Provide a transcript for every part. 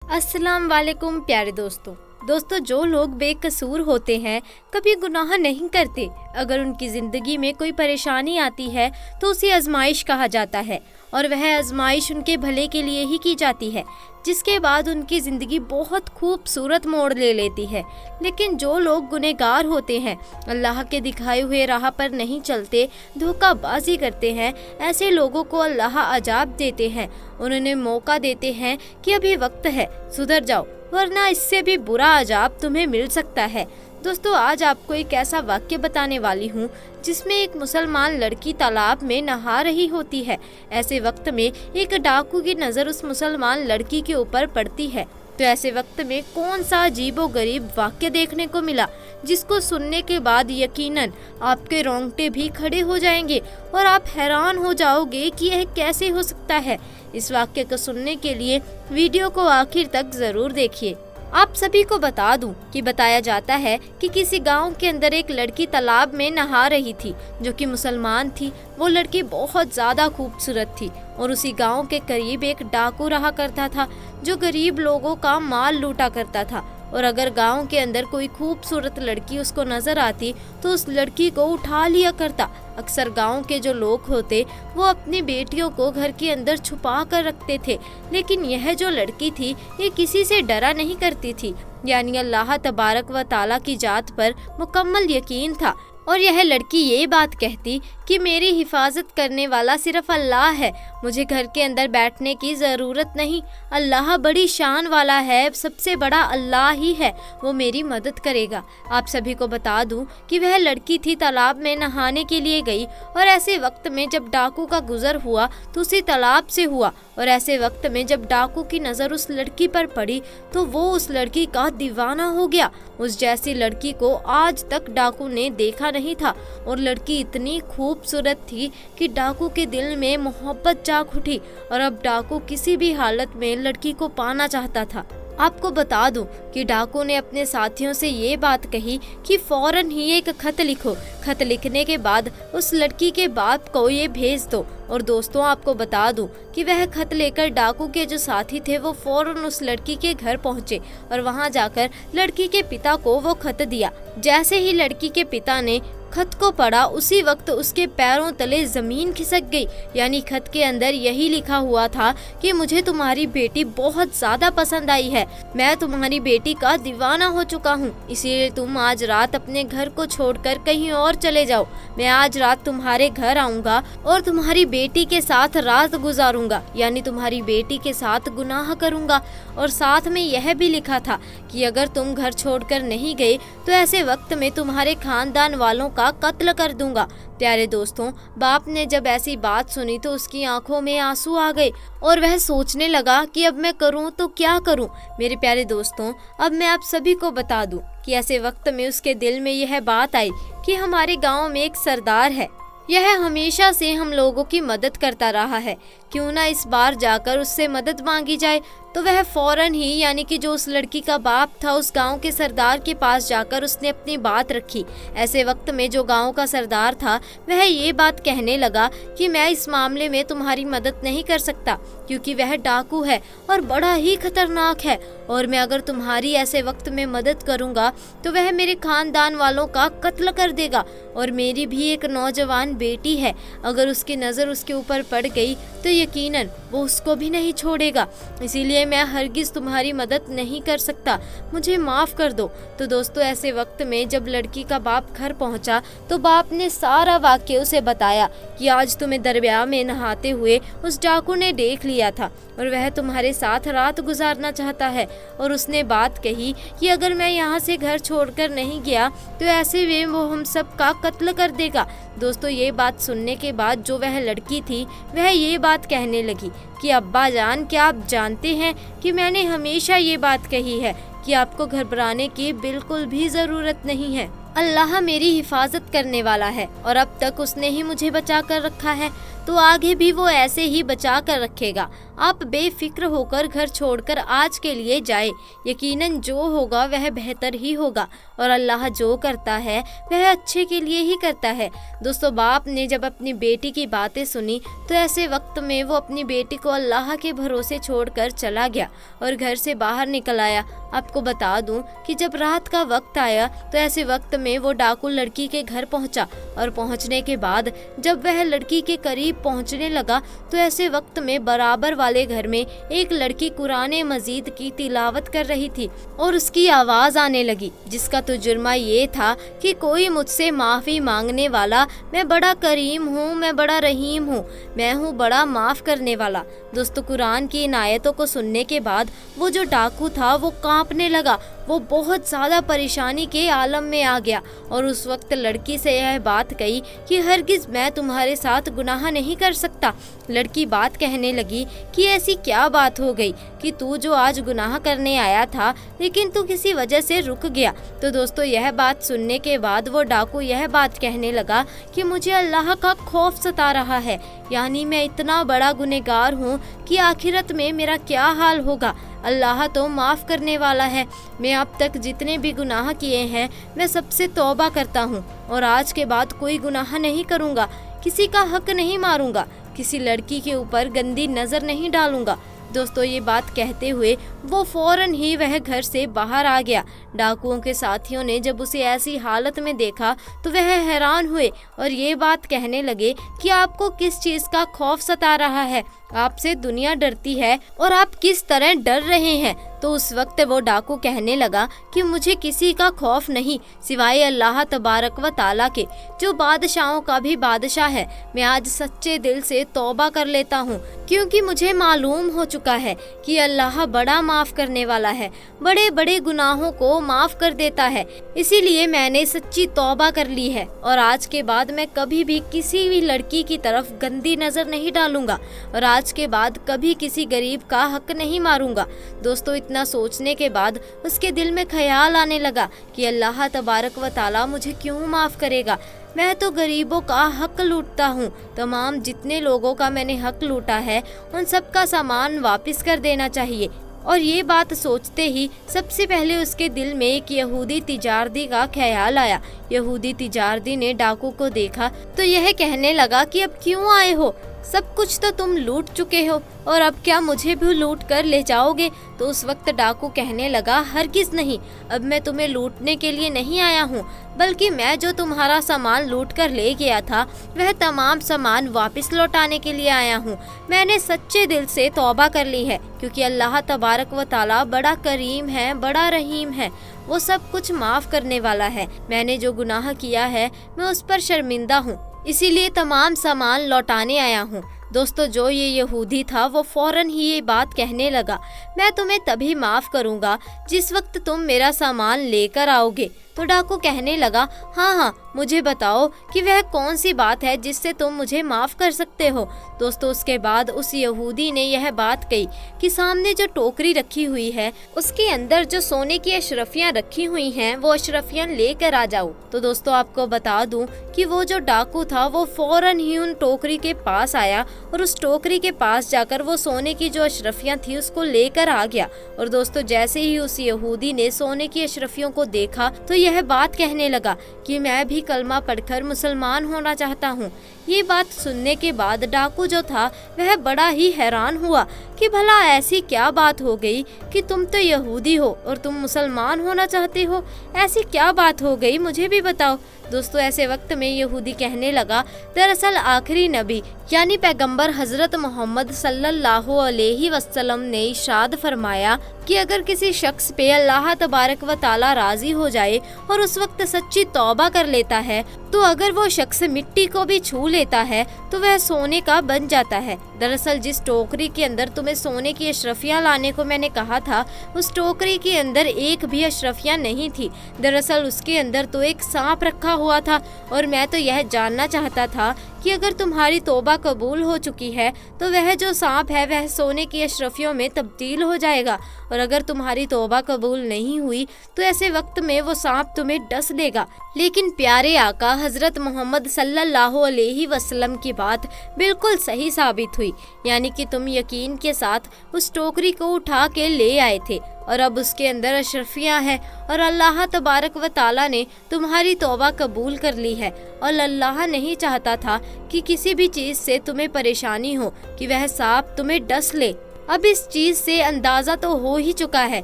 अस्सलाम वालेकुम प्यारे दोस्तों, जो लोग बेकसूर होते हैं, कभी गुनाह नहीं करते, अगर उनकी ज़िंदगी में कोई परेशानी आती है तो उसे आजमाइश कहा जाता है और वह आजमाइश उनके भले के लिए ही की जाती है, जिसके बाद उनकी ज़िंदगी बहुत खूबसूरत मोड़ ले लेती है। लेकिन जो लोग गुनहगार होते हैं, अल्लाह के दिखाए हुए राह पर नहीं चलते, धोखाबाजी करते हैं, ऐसे लोगों को अल्लाह अजाब देते हैं। उन्हें मौका देते हैं कि अभी वक्त है, सुधर जाओ, वरना इससे भी बुरा अजाब तुम्हें मिल सकता है। दोस्तों, आज आपको एक ऐसा वाक्य बताने वाली हूँ जिसमें एक मुसलमान लड़की तालाब में नहा रही होती है। ऐसे वक्त में एक डाकू की नज़र उस मुसलमान लड़की के ऊपर पड़ती है। तो ऐसे वक्त में कौन सा अजीबोगरीब वाक्य देखने को मिला जिसको सुनने के बाद यकीनन आपके रोंगटे भी खड़े हो जाएंगे और आप हैरान हो जाओगे कि यह कैसे हो सकता है। इस वाक्य को सुनने के लिए वीडियो को आखिर तक जरूर देखिए। आप सभी को बता दूं कि बताया जाता है कि किसी गांव के अंदर एक लड़की तालाब में नहा रही थी जो कि मुसलमान थी। वो लड़की बहुत ज़्यादा खूबसूरत थी और उसी गांव के करीब एक डाकू रहा करता था जो गरीब लोगों का माल लूटा करता था। और अगर गांव के अंदर कोई खूबसूरत लड़की उसको नजर आती तो उस लड़की को उठा लिया करता। अक्सर गांव के जो लोग होते वो अपनी बेटियों को घर के अंदर छुपा कर रखते थे, लेकिन यह जो लड़की थी ये किसी से डरा नहीं करती थी, यानी अल्लाह तबारक व ताला की जात पर मुकम्मल यकीन था। और यह लड़की ये बात कहती कि मेरी हिफाजत करने वाला सिर्फ अल्लाह है, मुझे घर के अंदर बैठने की ज़रूरत नहीं, अल्लाह बड़ी शान वाला है, सबसे बड़ा अल्लाह ही है, वो मेरी मदद करेगा। आप सभी को बता दूं कि वह लड़की थी तालाब में नहाने के लिए गई और ऐसे वक्त में जब डाकू का गुजर हुआ तो उसी तालाब से हुआ। और ऐसे वक्त में जब डाकू की नज़र उस लड़की पर पड़ी तो वो उस लड़की का दीवाना हो गया। उस जैसी लड़की को आज तक डाकू ने देखा नहीं था और लड़की इतनी खूबसूरत थी कि डाकू के दिल में मोहब्बत जाग उठी और अब डाकू किसी भी हालत में लड़की को पाना चाहता था। आपको बता दूं कि डाकू ने अपने साथियों से ये बात कही कि फौरन ही एक खत लिखो, खत लिखने के बाद उस लड़की के बाप को ये भेज दो। और दोस्तों, आपको बता दूं कि वह खत लेकर डाकू के जो साथी थे वो फौरन उस लड़की के घर पहुंचे और वहां जाकर लड़की के पिता को वो खत दिया। जैसे ही लड़की के पिता ने खत को पढ़ा उसी वक्त उसके पैरों तले जमीन खिसक गई, यानी खत के अंदर यही लिखा हुआ था कि मुझे तुम्हारी बेटी बहुत ज्यादा पसंद आई है, मैं तुम्हारी बेटी का दीवाना हो चुका हूँ, इसीलिए तुम आज रात अपने घर को छोड़कर कहीं और चले जाओ। मैं आज रात तुम्हारे घर आऊँगा और तुम्हारी बेटी के साथ रात गुजारूंगा, यानी तुम्हारी बेटी के साथ गुनाह करूंगा। और साथ में यह भी लिखा था कि अगर तुम घर छोड़कर नहीं गए तो ऐसे वक्त में तुम्हारे खानदान वालों का कत्ल कर दूंगा। प्यारे दोस्तों, बाप ने जब ऐसी बात सुनी तो उसकी आंखों में आंसू आ गए और वह सोचने लगा कि अब मैं करूं तो क्या करूं। मेरे प्यारे दोस्तों, अब मैं आप सभी को बता दूं कि ऐसे वक्त में उसके दिल में यह बात आई कि हमारे गांव में एक सरदार है, यह हमेशा से हम लोगों की मदद करता रहा है, क्यों ना इस बार जाकर उससे मदद मांगी जाए। तो वह फौरन ही, यानी कि जो उस लड़की का बाप था, उस गांव के सरदार के पास जाकर उसने अपनी बात रखी। ऐसे वक्त में जो गांव का सरदार था वह ये बात कहने लगा कि मैं इस मामले में तुम्हारी मदद नहीं कर सकता क्योंकि वह डाकू है और बड़ा ही खतरनाक है, और मैं अगर तुम्हारी ऐसे वक्त में मदद करूंगा तो वह मेरे खानदान वालों का कत्ल कर देगा। और मेरी भी एक नौजवान बेटी है, अगर उसकी नज़र उसके ऊपर पड़ गई तो यकीनन वो उसको भी नहीं छोड़ेगा, इसीलिए मैं हरगिज़ तुम्हारी मदद नहीं कर सकता, मुझे माफ़ कर दो। तो दोस्तों, ऐसे वक्त में जब लड़की का बाप घर पहुंचा तो बाप ने सारा वाक्य उसे बताया कि आज तुम्हें दरिया में नहाते हुए उस डाकू ने देख लिया था और वह तुम्हारे साथ रात गुजारना चाहता है, और उसने बात कही कि अगर मैं यहाँ से घर छोड़कर नहीं गया तो ऐसे में वो हम सब का कत्ल कर देगा। दोस्तों, ये बात सुनने के बाद जो वह लड़की थी वह ये बात कहने लगी कि अब्बा जान, क्या आप जानते हैं कि मैंने हमेशा ये बात कही है कि आपको घबराने की बिल्कुल भी ज़रूरत नहीं है, अल्लाह मेरी हिफाजत करने वाला है और अब तक उसने ही मुझे बचा कर रखा है, तो आगे भी वो ऐसे ही बचा कर रखेगा। आप बेफिक्र होकर घर छोड़कर आज के लिए जाए। यकीनन जो होगा वह बेहतर ही होगा और अल्लाह जो करता है वह अच्छे के लिए ही करता है। दोस्तों, बाप ने जब अपनी बेटी की बातें सुनी तो ऐसे वक्त में वो अपनी बेटी को अल्लाह के भरोसे छोड़कर चला गया और घर से बाहर निकल आया। आपको बता दूं कि जब रात का वक्त आया तो ऐसे वक्त में वो डाकू लड़की के घर पहुंचा और पहुंचने के बाद जब वह लड़की के करीब पहुंचने लगा तो ऐसे वक्त में बराबर वाले घर में एक लड़की कुरान मजीद की तिलावत कर रही थी और उसकी आवाज आने लगी, जिसका तो जुर्मा ये था कि कोई मुझसे माफी मांगने वाला, मैं बड़ा करीम हूँ, मैं बड़ा रहीम हूँ, मैं हूँ बड़ा माफ करने वाला। दोस्तों, कुरान की इन आयतों को सुनने के बाद वो जो डाकू था वो कांपने लगा। वो बहुत ज़्यादा परेशानी के आलम में आ गया और उस वक्त लड़की से यह बात कही कि हरगिज़ मैं तुम्हारे साथ गुनाह नहीं कर सकता। लड़की बात कहने लगी कि ऐसी क्या बात हो गई कि तू जो आज गुनाह करने आया था लेकिन तू किसी वजह से रुक गया। तो दोस्तों, यह बात सुनने के बाद वो डाकू यह बात कहने लगा कि मुझे अल्लाह का खौफ सता रहा है, यानी मैं इतना बड़ा गुनहगार हूँ कि आखिरत में मेरा क्या हाल होगा। अल्लाह तो माफ़ करने वाला है। मैं अब तक जितने भी गुनाह किए हैं मैं सबसे तौबा करता हूँ और आज के बाद कोई गुनाह नहीं करूँगा, किसी का हक नहीं मारूँगा, किसी लड़की के ऊपर गंदी नज़र नहीं डालूँगा। दोस्तों, ये बात कहते हुए वो फौरन ही वह घर से बाहर आ गया। डाकुओं के साथियों ने जब उसे ऐसी हालत में देखा तो वह हैरान हुए और ये बात कहने लगे कि आपको किस चीज़ का खौफ सता रहा है, आपसे दुनिया डरती है और आप किस तरह डर रहे हैं। तो उस वक्त वो डाकू कहने लगा कि मुझे किसी का खौफ नहीं सिवाय अल्लाह तबारक व ताला के, जो बादशाहों का भी बादशाह है। मैं आज सच्चे दिल से तौबा कर लेता हूँ क्योंकि मुझे मालूम हो चुका है कि अल्लाह बड़ा माफ़ करने वाला है, बड़े बड़े गुनाहों को माफ़ कर देता है। इसीलिए मैंने सच्ची तौबा कर ली है और आज के बाद मैं कभी भी किसी भी लड़की की तरफ गंदी नज़र नहीं डालूंगा और आज के बाद कभी किसी गरीब का हक नहीं मारूंगा। दोस्तों, इतना सोचने के बाद उसके दिल में ख्याल आने लगा कि अल्लाह तबारक व ताला मुझे क्यों माफ़ करेगा। मैं तो गरीबों का हक लूटता हूँ, तमाम जितने लोगों का मैंने हक लूटा है उन सब का सामान वापस कर देना चाहिए। और ये बात सोचते ही सबसे पहले उसके दिल में एक यहूदी तिजारती का ख्याल आया। यहूदी तिजारती ने डाकू को देखा तो यह कहने लगा कि अब क्यों आए हो, सब कुछ तो तुम लूट चुके हो और अब क्या मुझे भी लूट कर ले जाओगे। तो उस वक्त डाकू कहने लगा, हरगिज़ नहीं, अब मैं तुम्हें लूटने के लिए नहीं आया हूँ, बल्कि मैं जो तुम्हारा सामान लूट कर ले गया था वह तमाम सामान वापस लौटाने के लिए आया हूँ। मैंने सच्चे दिल से तौबा कर ली है क्योंकि अल्लाह तबारक व ताला बड़ा करीम है, बड़ा रहीम है, वो सब कुछ माफ़ करने वाला है। मैंने जो गुनाह किया है मैं उस पर शर्मिंदा हूँ, इसीलिए तमाम सामान लौटाने आया हूँ। दोस्तों, जो ये यहूदी था वो फौरन ही ये बात कहने लगा, मैं तुम्हें तभी माफ़ करूँगा जिस वक्त तुम मेरा सामान लेकर आओगे। तो डाकू कहने लगा, हाँ हाँ, मुझे बताओ कि वह कौन सी बात है जिससे तुम मुझे माफ़ कर सकते हो। दोस्तों, उसके बाद उस यहूदी ने यह बात कही कि सामने जो टोकरी रखी हुई है उसके अंदर जो सोने की अशरफियाँ रखी हुई हैं वो अशरफियाँ लेकर आ जाओ। तो दोस्तों, आपको बता दूं कि वो जो डाकू था वो फौरन ही उन टोकरी के पास आया और उस टोकरी के पास जाकर वो सोने की जो अशरफियाँ थी उसको लेकर आ गया। और दोस्तों, जैसे ही उस यहूदी ने सोने की अशरफियों को देखा तो यह बात कहने लगा कि मैं भी कलमा पढ़कर मुसलमान होना चाहता हूँ। ये बात सुनने के बाद डाकू जो था वह बड़ा ही हैरान हुआ कि भला ऐसी क्या बात हो गई कि तुम तो यहूदी हो और तुम मुसलमान होना चाहते हो, ऐसी क्या बात हो गई, मुझे भी बताओ। दोस्तों, ऐसे वक्त में यहूदी कहने लगा, दरअसल आखिरी नबी यानी पैगंबर हजरत मोहम्मद सल्लल्लाहु अलैहि वसल्लम ने इरशाद फरमाया कि अगर किसी शख्स पे अल्लाह तबारक व ताला राजी हो जाए और उस वक्त सच्ची तौबा कर लेता है तो अगर वो शख्स मिट्टी को भी छू लेता है तो वह सोने का बन जाता है। दरअसल जिस टोकरी के अंदर तुम्हें सोने की अशरफियाँ लाने को मैंने कहा था उस टोकरी के अंदर एक भी अशरफियाँ नहीं थी। दरअसल उसके अंदर तो एक सांप रखा हुआ था और मैं तो यह जानना चाहता था कि अगर तुम्हारी तौबा कबूल हो चुकी है तो वह जो सांप है वह सोने की अशरफियों में तब्दील हो जाएगा, और अगर तुम्हारी तौबा कबूल नहीं हुई तो ऐसे वक्त में वो सांप तुम्हें डस लेगा। लेकिन प्यारे आका हजरत मोहम्मद सल्लल्लाहु अलैहि वसल्लम की बात बिल्कुल सही साबित हुई, यानी कि तुम यकीन के साथ उस टोकरी को उठा के ले आए थे और अब उसके अंदर अशरफियाँ हैं और अल्लाह तबारक व ताला ने तुम्हारी तौबा कबूल कर ली है। और अल्लाह नहीं चाहता था कि किसी भी चीज़ से तुम्हें परेशानी हो कि वह सांप तुम्हें डस ले। अब इस चीज़ से अंदाज़ा तो हो ही चुका है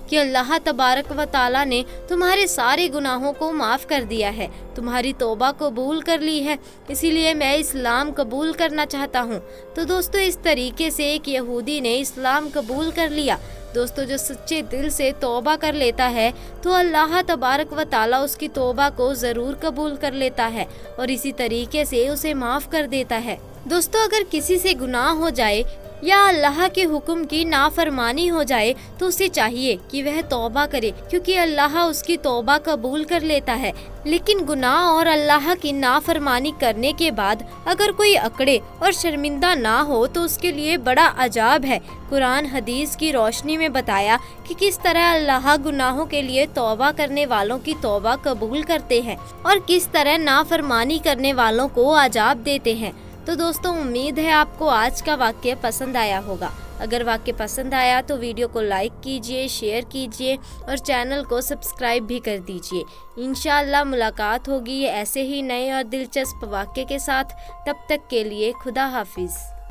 कि अल्लाह तबारक व ताला ने तुम्हारे सारे गुनाहों को माफ़ कर दिया है, तुम्हारी तौबा कबूल कर ली है, इसीलिए मैं इस्लाम कबूल करना चाहता हूँ। तो दोस्तों इस तरीके से एक यहूदी ने इस्लाम कबूल कर लिया। दोस्तों जो सच्चे दिल से तौबा कर लेता है तो अल्लाह तबारक व ताला उसकी तौबा को ज़रूर कबूल कर लेता है और इसी तरीके से उसे माफ़ कर देता है। दोस्तों अगर किसी से गुनाह हो जाए या अल्लाह के हुक्म की नाफरमानी हो जाए तो उसे चाहिए कि वह तौबा करे, क्योंकि अल्लाह उसकी तौबा कबूल कर लेता है। लेकिन गुनाह और अल्लाह की नाफरमानी करने के बाद अगर कोई अकड़े और शर्मिंदा ना हो तो उसके लिए बड़ा अजाब है। कुरान हदीस की रोशनी में बताया कि किस तरह अल्लाह गुनाहों के लिए तौबा करने वालों की तौबा कबूल करते हैं और किस तरह नाफरमानी करने वालों को अजाब देते हैं। तो दोस्तों उम्मीद है आपको आज का वाक्य पसंद आया होगा। अगर वाक्य पसंद आया तो वीडियो को लाइक कीजिए, शेयर कीजिए और चैनल को सब्सक्राइब भी कर दीजिए। इंशाअल्लाह मुलाकात होगी ऐसे ही नए और दिलचस्प वाक्य के साथ। तब तक के लिए खुदा हाफिज़।